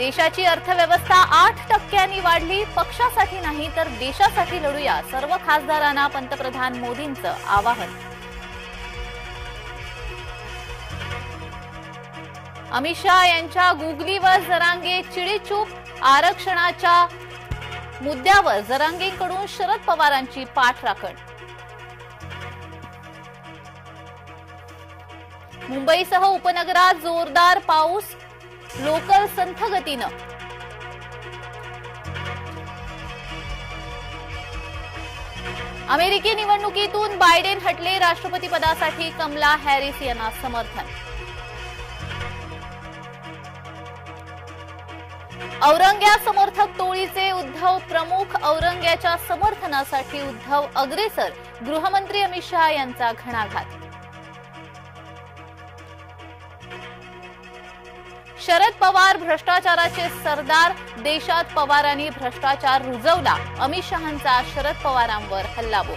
देशाची अर्थव्यवस्था 8% वाढली. पक्षासाठी नाही तर देशासाठी लढूया, सर्व खासदारांना पंतप्रधान मोदींचं आवाहन. अमित शहा यांच्या गुगलीवर जरांगे चिडीचूप. आरक्षणाच्या मुद्द्यावर जरांगेंकडून शरद पवारांची पाठराखण. मुंबईसह उपनगरात जोरदार पाऊस, लोकल संथ गतीनं. अमेरिकी निवडणुकीतून बायडेन हटले. राष्ट्रपतीपदासाठी कमला हॅरिस यांना समर्थन. औरंग्या समर्थक टोळीचे उद्धव प्रमुख. औरंग्याच्या समर्थनासाठी उद्धव अग्रेसर. गृहमंत्री अमित शहा यांचा घणाघात. शरद पवार भ्रष्टाचाराचे सरदार. देशात पवारांनी भ्रष्टाचार रुजवला. अमित शहांचा शरद पवारांवर हल्लाबोल.